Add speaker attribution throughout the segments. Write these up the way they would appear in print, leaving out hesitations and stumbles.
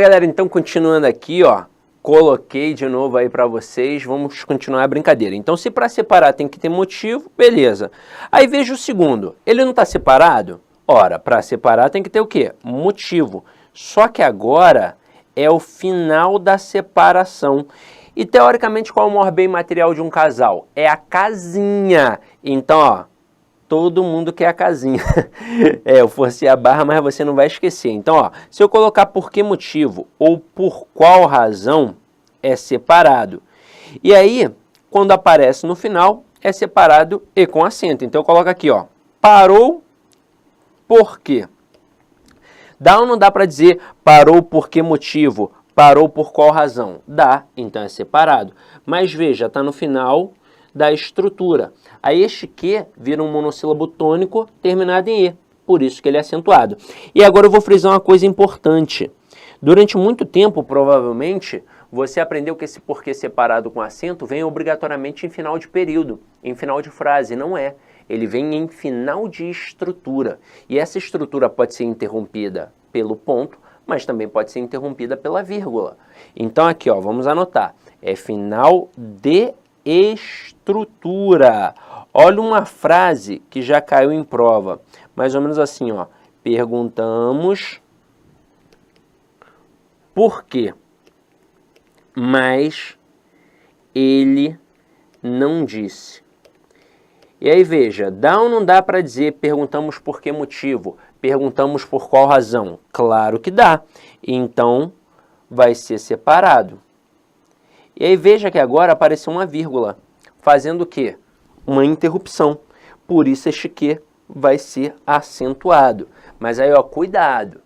Speaker 1: Fala galera, então continuando aqui, ó, coloquei de novo aí para vocês, vamos continuar a brincadeira. Então se para separar tem que ter motivo, beleza. Aí veja o segundo, ele não está separado? Ora, para separar tem que ter o quê? Motivo. Só que agora é o final da separação. E teoricamente qual é o maior bem material de um casal? É a casinha. Então, ó, todo mundo quer a casinha. Eu forcei a barra, mas você não vai esquecer. Então, ó, se eu colocar por que motivo ou por qual razão, é separado. E aí, quando aparece no final, é separado e com acento. Então, eu coloco aqui, ó, parou por quê? Dá ou não dá para dizer parou por que motivo? Parou por qual razão? Dá, então é separado. Mas veja, está no final da estrutura. Aí este que vira um monossílabo tônico terminado em E, por isso que ele é acentuado. E agora eu vou frisar uma coisa importante. Durante muito tempo, provavelmente, você aprendeu que esse porquê separado com acento vem obrigatoriamente em final de período, em final de frase. Não é. Ele vem em final de estrutura. E essa estrutura pode ser interrompida pelo ponto, mas também pode ser interrompida pela vírgula. Então aqui, ó, vamos anotar. É final de estrutura. Olha uma frase que já caiu em prova. Mais ou menos assim, ó. Perguntamos por quê, mas ele não disse. E aí veja, dá ou não dá para dizer perguntamos por que motivo? Perguntamos por qual razão? Claro que dá. Então vai ser separado. E aí veja que agora apareceu uma vírgula, fazendo o quê? Uma interrupção. Por isso este que vai ser acentuado. Mas aí, ó, cuidado.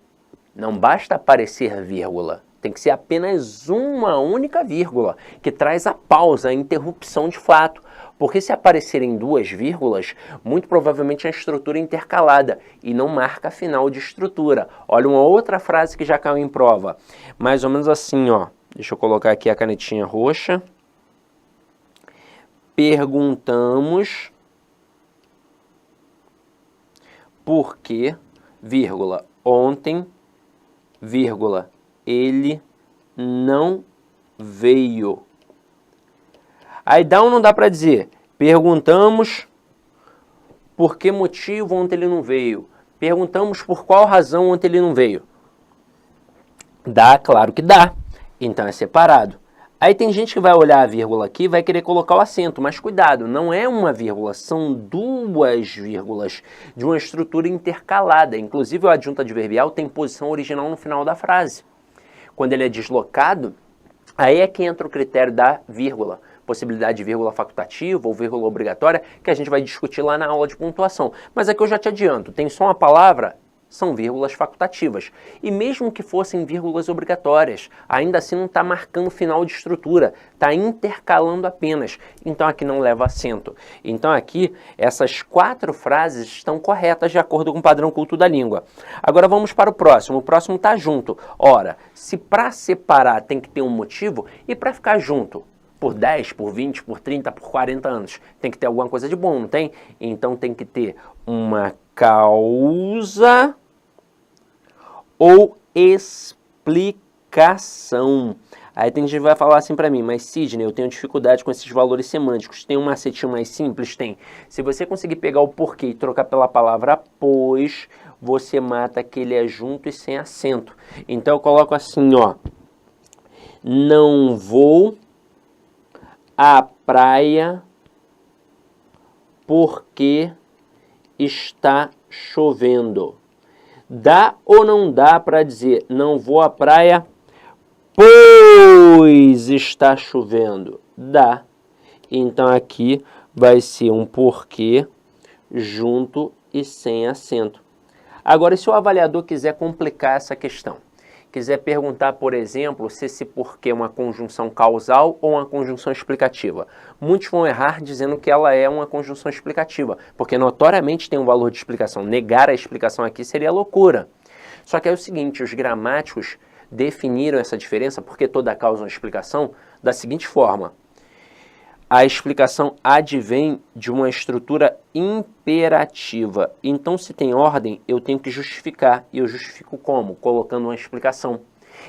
Speaker 1: Não basta aparecer vírgula. Tem que ser apenas uma única vírgula, que traz a pausa, a interrupção de fato. Porque se aparecerem duas vírgulas, muito provavelmente é uma estrutura intercalada e não marca final de estrutura. Olha uma outra frase que já caiu em prova. Mais ou menos assim, ó. Deixa eu colocar aqui a canetinha roxa. Perguntamos por que, vírgula, ontem, vírgula, ele não veio. Aí dá ou não dá para dizer? Perguntamos por que motivo ontem ele não veio. Perguntamos por qual razão ontem ele não veio. Dá, claro que dá. Então é separado. Aí tem gente que vai olhar a vírgula aqui e vai querer colocar o acento, mas cuidado, não é uma vírgula, são duas vírgulas de uma estrutura intercalada. Inclusive o adjunto adverbial tem posição original no final da frase. Quando ele é deslocado, aí é que entra o critério da vírgula. Possibilidade de vírgula facultativa ou vírgula obrigatória, que a gente vai discutir lá na aula de pontuação. Mas aqui eu já te adianto, tem só uma palavra, são vírgulas facultativas. E mesmo que fossem vírgulas obrigatórias, ainda assim não está marcando final de estrutura, está intercalando apenas. Então aqui não leva acento. Então aqui, essas 4 frases estão corretas de acordo com o padrão culto da língua. Agora vamos para o próximo está junto. Ora, se para separar tem que ter um motivo, e para ficar junto? Por 10, por 20, por 30, por 40 anos. Tem que ter alguma coisa de bom, não tem? Então tem que ter uma causa ou explicação. Aí tem gente que vai falar assim para mim, mas Sidney, eu tenho dificuldade com esses valores semânticos. Tem um macetinho mais simples? Tem. Se você conseguir pegar o porquê e trocar pela palavra pois, você mata que ele é junto e sem acento. Então eu coloco assim, ó. Não vou à praia porque está chovendo. Dá ou não dá para dizer não vou à praia pois está chovendo? Dá. Então aqui vai ser um porquê junto e sem acento. Agora, se o avaliador quiser complicar essa questão, quiser perguntar, por exemplo, se esse porquê é uma conjunção causal ou uma conjunção explicativa. Muitos vão errar dizendo que ela é uma conjunção explicativa, porque notoriamente tem um valor de explicação. Negar a explicação aqui seria loucura. Só que é o seguinte, os gramáticos definiram essa diferença, porque toda causa é uma explicação, da seguinte forma. A explicação advém de uma estrutura imperativa. Então, se tem ordem, eu tenho que justificar. E eu justifico como? Colocando uma explicação.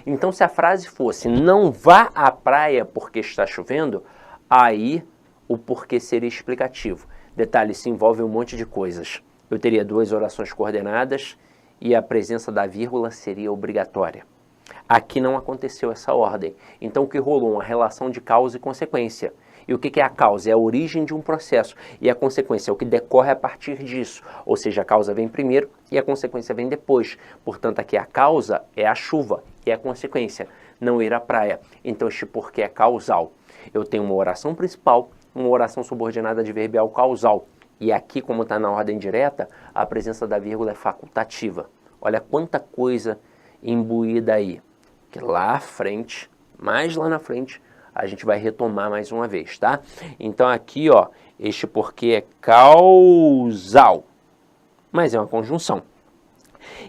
Speaker 1: Então, se a frase fosse não vá à praia porque está chovendo, aí o porquê seria explicativo. Detalhe, isso envolve um monte de coisas. Eu teria duas orações coordenadas e a presença da vírgula seria obrigatória. Aqui não aconteceu essa ordem. Então, o que rolou? Uma relação de causa e consequência. E o que é a causa? É a origem de um processo. E a consequência é o que decorre a partir disso. Ou seja, a causa vem primeiro e a consequência vem depois. Portanto, aqui a causa é a chuva e a consequência não ir à praia. Então, este porquê é causal. Eu tenho uma oração principal, uma oração subordinada adverbial causal. E aqui, como está na ordem direta, a presença da vírgula é facultativa. Olha quanta coisa imbuída aí. Que lá à frente, mais lá na frente, a gente vai retomar mais uma vez, tá? Então aqui, ó, este porquê é causal, mas é uma conjunção.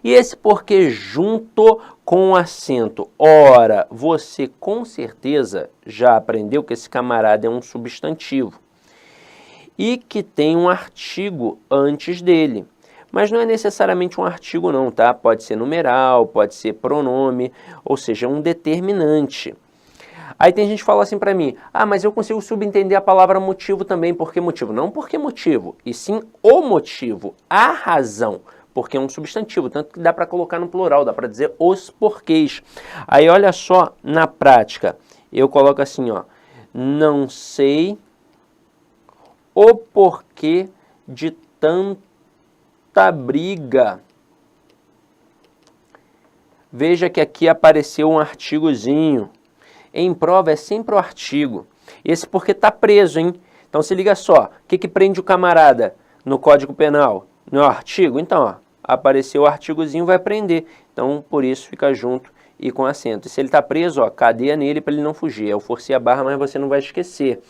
Speaker 1: E esse porquê junto com acento. Ora, você com certeza já aprendeu que esse camarada é um substantivo e que tem um artigo antes dele. Mas não é necessariamente um artigo não, tá? Pode ser numeral, pode ser pronome, ou seja, um determinante. Aí tem gente que fala assim para mim, mas eu consigo subentender a palavra motivo também. Por que motivo? Não porque motivo, e sim o motivo, a razão, porque é um substantivo, tanto que dá para colocar no plural, dá para dizer os porquês. Aí olha só, na prática, eu coloco assim, ó, não sei o porquê de tanta briga. Veja que aqui apareceu um artigozinho. Em prova é sempre o artigo. Esse porque está preso, hein? Então se liga só. O que prende o camarada no Código Penal? No artigo? Então, ó, apareceu o artigozinho, vai prender. Então, por isso, fica junto e com acento. E se ele está preso, ó, cadeia nele para ele não fugir. Eu forcei a barra, mas você não vai esquecer.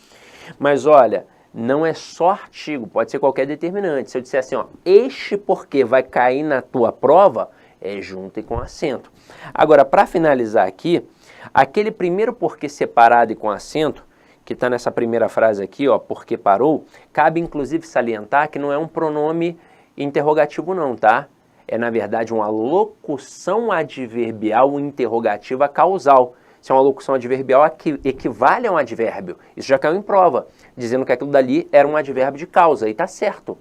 Speaker 1: Mas olha, não é só artigo, pode ser qualquer determinante. Se eu disser assim, ó, este porquê vai cair na tua prova, é junto e com acento. Agora, para finalizar aqui, aquele primeiro porquê separado e com acento, que está nessa primeira frase aqui, ó, porque parou, cabe inclusive salientar que não é um pronome interrogativo não, tá? É, na verdade, uma locução adverbial interrogativa causal. Se é uma locução adverbial, equivale a um advérbio. Isso já caiu em prova, dizendo que aquilo dali era um advérbio de causa, e tá certo.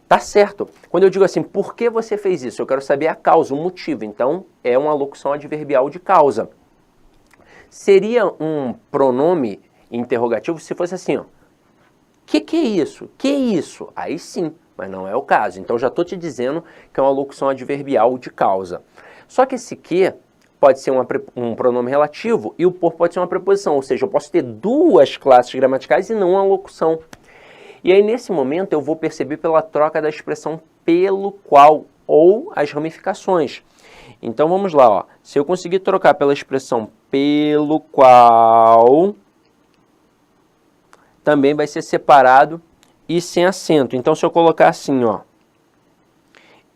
Speaker 1: Tá certo. Quando eu digo assim, por que você fez isso? Eu quero saber a causa, o motivo. Então, é uma locução adverbial de causa. Seria um pronome interrogativo se fosse assim, ó. Que é isso? Que é isso? Aí sim, mas não é o caso. Então, já estou te dizendo que é uma locução adverbial de causa. Só que esse que pode ser um pronome relativo e o por pode ser uma preposição. Ou seja, eu posso ter duas classes gramaticais e não uma locução. E aí, nesse momento, eu vou perceber pela troca da expressão pelo qual ou as ramificações. Então, vamos lá, ó. Se eu conseguir trocar pela expressão pelo qual, também vai ser separado e sem acento. Então, se eu colocar assim, ó.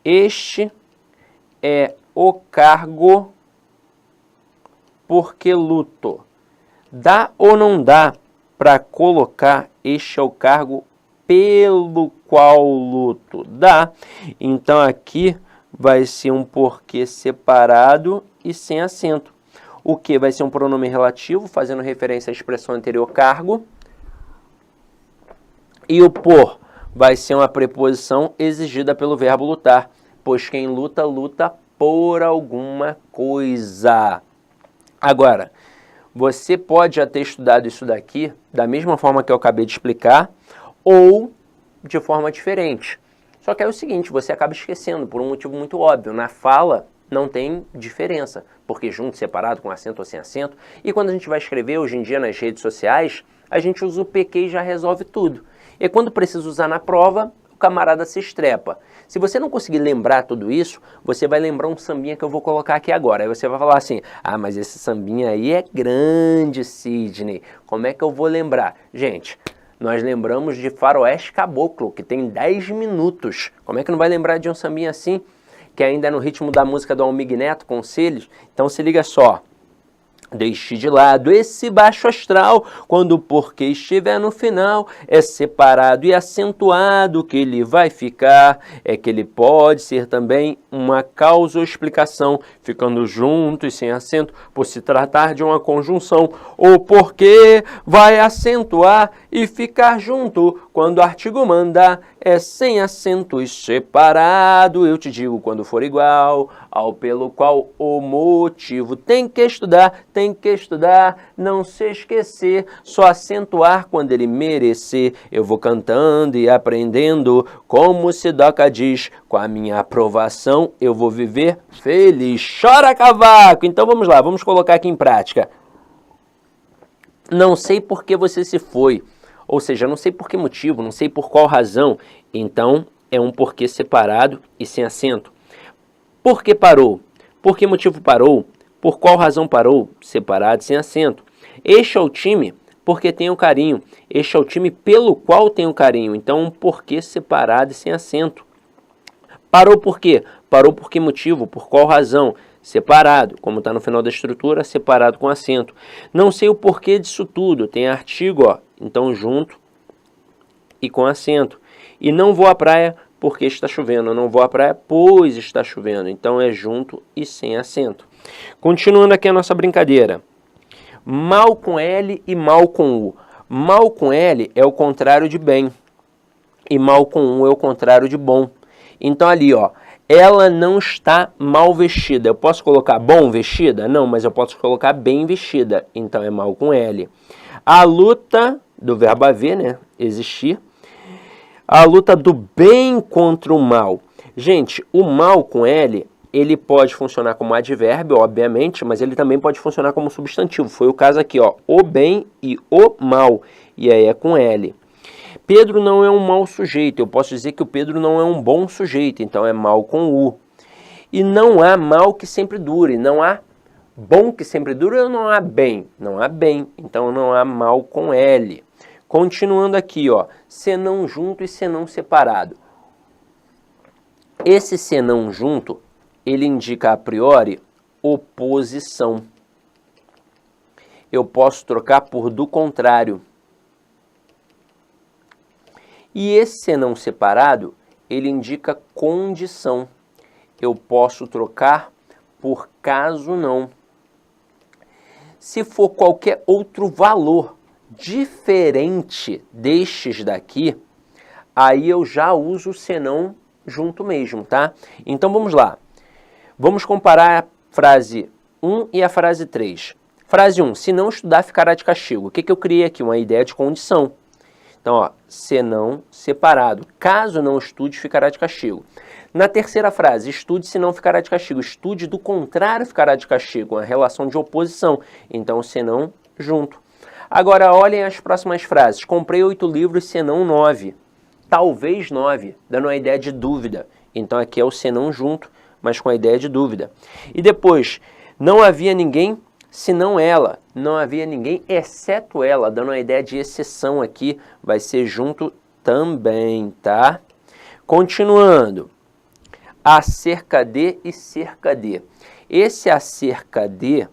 Speaker 1: Este é o cargo porque luto. Dá ou não dá para colocar este é o cargo pelo qual luto? Dá. Então, aqui vai ser um porquê separado e sem acento. O que vai ser um pronome relativo, fazendo referência à expressão anterior, cargo. E o por vai ser uma preposição exigida pelo verbo lutar, pois quem luta, luta por alguma coisa. Agora, você pode já ter estudado isso daqui da mesma forma que eu acabei de explicar, ou de forma diferente. Só que é o seguinte, você acaba esquecendo por um motivo muito óbvio. Na fala não tem diferença, porque junto, separado, com acento ou sem acento. E quando a gente vai escrever, hoje em dia nas redes sociais, a gente usa o PQ e já resolve tudo. E quando precisa usar na prova, o camarada se estrepa. Se você não conseguir lembrar tudo isso, você vai lembrar um sambinha que eu vou colocar aqui agora. Aí você vai falar assim, mas esse sambinha aí é grande, Sidney. Como é que eu vou lembrar? Gente, nós lembramos de Faroeste Caboclo, que tem 10 minutos. Como é que não vai lembrar de um sambinha assim, que ainda é no ritmo da música do Almig Neto, Conselhos? Então se liga só. Deixe de lado esse baixo astral, quando o porquê estiver no final, é separado e acentuado que ele vai ficar, é que ele pode ser também uma causa ou explicação, ficando junto e sem acento, por se tratar de uma conjunção. O porquê vai acentuar e ficar junto, quando o artigo mandar, é sem acento e separado. Eu te digo quando for igual ao pelo qual o motivo tem que estudar, não se esquecer, só acentuar quando ele merecer. Eu vou cantando e aprendendo, como Sidoca diz, com a minha aprovação eu vou viver feliz. Chora, cavaco! Então vamos lá, vamos colocar aqui em prática. Não sei por que você se foi, ou seja, não sei por que motivo, não sei por qual razão, então é um porquê separado e sem acento. Por que parou? Por que motivo parou? Por qual razão parou? Separado, sem acento. Este é o time porque tem o carinho. Este é o time pelo qual tem o carinho. Então, um porquê separado e sem acento. Parou por quê? Parou por que motivo? Por qual razão? Separado, como está no final da estrutura, separado com acento. Não sei o porquê disso tudo. Tem artigo, ó, então junto e com acento. E não vou à praia porque está chovendo. Eu não vou à praia, pois está chovendo. Então é junto e sem acento. Continuando aqui a nossa brincadeira. Mal com L e mal com U. Mal com L é o contrário de bem. E mal com U é o contrário de bom. Então ali, ó, ela não está mal vestida. Eu posso colocar bom vestida? Não, mas eu posso colocar bem vestida. Então é mal com L. A luta do verbo haver, né? Existir. A luta do bem contra o mal. Gente, o mal com L, ele pode funcionar como advérbio, obviamente, mas ele também pode funcionar como substantivo. Foi o caso aqui, ó, o bem e o mal. E aí é com L. Pedro não é um mau sujeito. Eu posso dizer que o Pedro não é um bom sujeito, então é mal com U. E não há mal que sempre dure. Não há bom que sempre dure ou não há bem? Não há bem, então não há mal com L. Continuando aqui, ó, senão junto e senão separado. Esse senão junto, ele indica a priori oposição. Eu posso trocar por do contrário. E esse senão separado, ele indica condição. Eu posso trocar por caso não. Se for qualquer outro valor diferente destes daqui, aí eu já uso o senão junto mesmo, tá? Então vamos lá. Vamos comparar a frase 1 e a frase 3. Frase 1, se não estudar ficará de castigo. O que eu criei aqui? Uma ideia de condição. Então, ó, senão separado. Caso não estude, ficará de castigo. Na terceira frase, estude se não ficará de castigo. Estude do contrário ficará de castigo. Uma relação de oposição. Então, senão junto. Agora, olhem as próximas frases. Comprei 8 livros, senão 9. Talvez 9, dando uma ideia de dúvida. Então, aqui é o senão junto, mas com a ideia de dúvida. E depois, não havia ninguém senão ela. Não havia ninguém exceto ela, dando uma ideia de exceção aqui. Vai ser junto também, tá? Continuando. Acerca de e cerca de. Esse acerca de,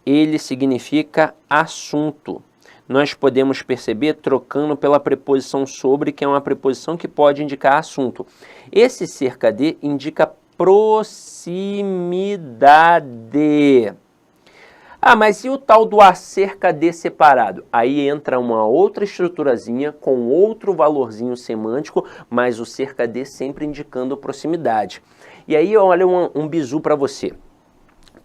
Speaker 1: ele significa assunto. Nós podemos perceber trocando pela preposição sobre, que é uma preposição que pode indicar assunto. Esse cerca de indica proximidade. Ah, mas e o tal do acerca de separado? Aí entra uma outra estruturazinha com outro valorzinho semântico, mas o cerca de sempre indicando proximidade. E aí olha um bizu para você.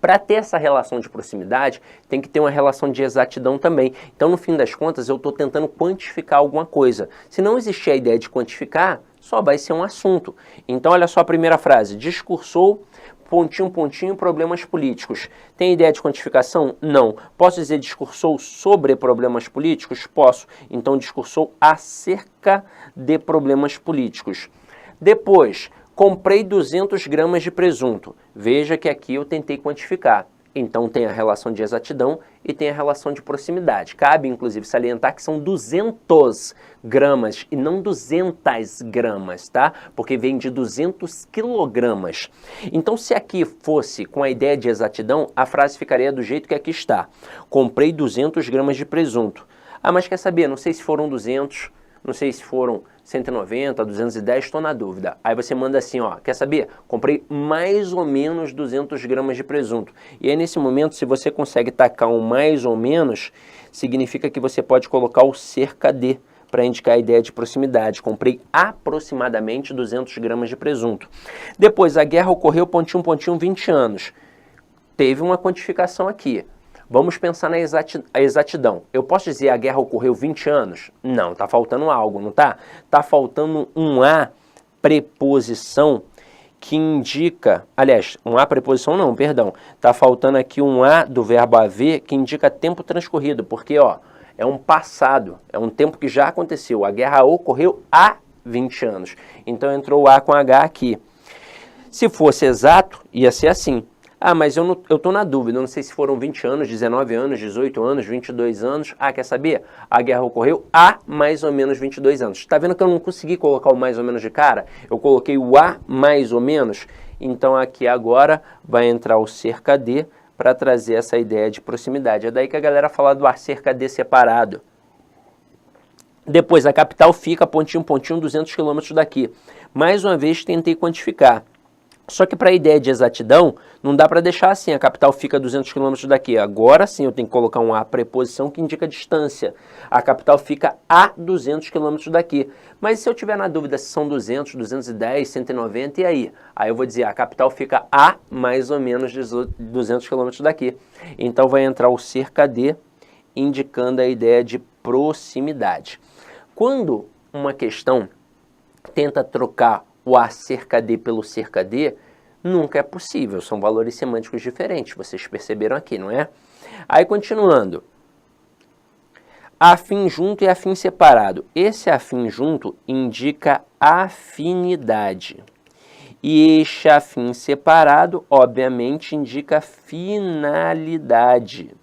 Speaker 1: Para ter essa relação de proximidade, tem que ter uma relação de exatidão também. Então, no fim das contas, eu estou tentando quantificar alguma coisa. Se não existir a ideia de quantificar, só vai ser um assunto. Então, olha só a primeira frase. Discursou, pontinho, pontinho, problemas políticos. Tem ideia de quantificação? Não. Posso dizer discursou sobre problemas políticos? Posso. Então, discursou acerca de problemas políticos. Depois, comprei 200 gramas de presunto. Veja que aqui eu tentei quantificar. Então tem a relação de exatidão e tem a relação de proximidade. Cabe, inclusive, salientar que são 200 gramas e não 200 gramas, tá? Porque vem de 200 quilogramas. Então, se aqui fosse com a ideia de exatidão, a frase ficaria do jeito que aqui está. Comprei 200 gramas de presunto. Ah, mas quer saber? Não sei se foram 200, não sei se foram 190, 210, estou na dúvida. Aí você manda assim, ó, quer saber? Comprei mais ou menos 200 gramas de presunto. E aí nesse momento, se você consegue tacar um mais ou menos, significa que você pode colocar o cerca de, para indicar a ideia de proximidade. Comprei aproximadamente 200 gramas de presunto. Depois, a guerra ocorreu, pontinho, 20 anos. Teve uma quantificação aqui. Vamos pensar na exatidão. Eu posso dizer a guerra ocorreu 20 anos? Não, está faltando algo, não está? Está faltando um A preposição que indica, aliás, um A preposição não, perdão. Está faltando aqui um A do verbo haver que indica tempo transcorrido, porque ó, é um passado, é um tempo que já aconteceu. A guerra ocorreu há 20 anos. Então entrou o A com H aqui. Se fosse exato, ia ser assim. Ah, mas eu estou na dúvida, eu não sei se foram 20 anos, 19 anos, 18 anos, 22 anos. Ah, quer saber? A guerra ocorreu há mais ou menos 22 anos. Está vendo que eu não consegui colocar o mais ou menos de cara? Eu coloquei o há mais ou menos. Então aqui agora vai entrar o cerca de para trazer essa ideia de proximidade. É daí que a galera fala do cerca de separado. Depois a capital fica pontinho, 200 quilômetros daqui. Mais uma vez tentei quantificar. Só que para a ideia de exatidão, não dá para deixar assim, a capital fica a 200 km daqui. Agora sim eu tenho que colocar um A preposição que indica distância. A capital fica a 200 km daqui. Mas se eu tiver na dúvida se são 200, 210, 190, e aí? Aí eu vou dizer, a capital fica a mais ou menos 200 km daqui. Então vai entrar o cerca de, indicando a ideia de proximidade. Quando uma questão tenta trocar o A cerca de pelo cerca de, nunca é possível, são valores semânticos diferentes, vocês perceberam aqui, não é? Aí continuando, afim junto e afim separado. Esse afim junto indica afinidade. E este afim separado, obviamente, indica finalidade.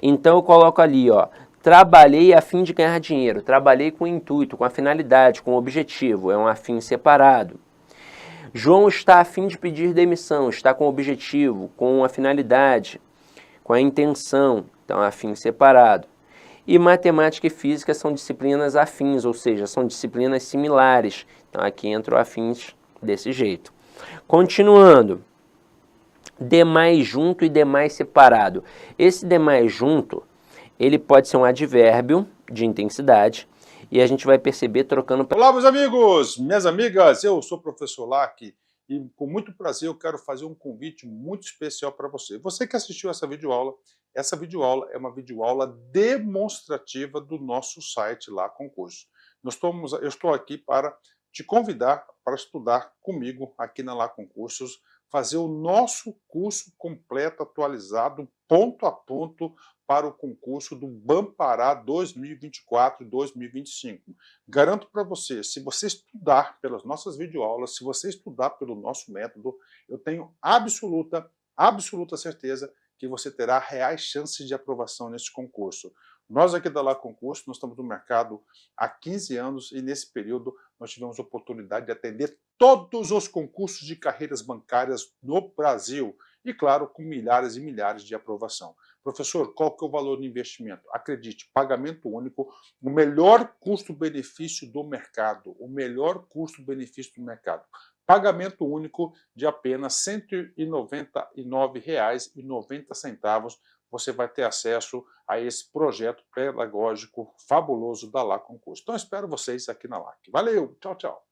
Speaker 1: Então eu coloco ali, ó, trabalhei a fim de ganhar dinheiro, trabalhei com intuito, com a finalidade, com o objetivo, é um afim separado. João está a fim de pedir demissão, está com o objetivo, com a finalidade, com a intenção, então afim separado. E matemática e física são disciplinas afins, ou seja, são disciplinas similares. Então aqui entram afins desse jeito. Continuando, demais junto e demais separado. Esse demais junto, ele pode ser um advérbio de intensidade e a gente vai perceber trocando...
Speaker 2: Olá, meus amigos, minhas amigas, eu sou o professor Lac e com muito prazer eu quero fazer um convite muito especial para você. Você que assistiu essa videoaula é uma videoaula demonstrativa do nosso site lá, Concurso. Eu estou aqui para te convidar para estudar comigo aqui na Lá Concursos, fazer o nosso curso completo, atualizado, ponto a ponto, para o concurso do Bampará 2024 e 2025. Garanto para você, se você estudar pelas nossas videoaulas, se você estudar pelo nosso método, eu tenho absoluta certeza que você terá reais chances de aprovação nesse concurso. Nós aqui da Lá Concurso, nós estamos no mercado há 15 anos e nesse período nós tivemos a oportunidade de atender todos os concursos de carreiras bancárias no Brasil e, claro, com milhares e milhares de aprovação. Professor, qual que é o valor do investimento? Acredite, pagamento único, o melhor custo-benefício do mercado, o melhor custo-benefício do mercado. Pagamento único de apenas R$ 199,90. Você vai ter acesso a esse projeto pedagógico fabuloso da Lá Concurso. Então, espero vocês aqui na LAC. Valeu, tchau, tchau.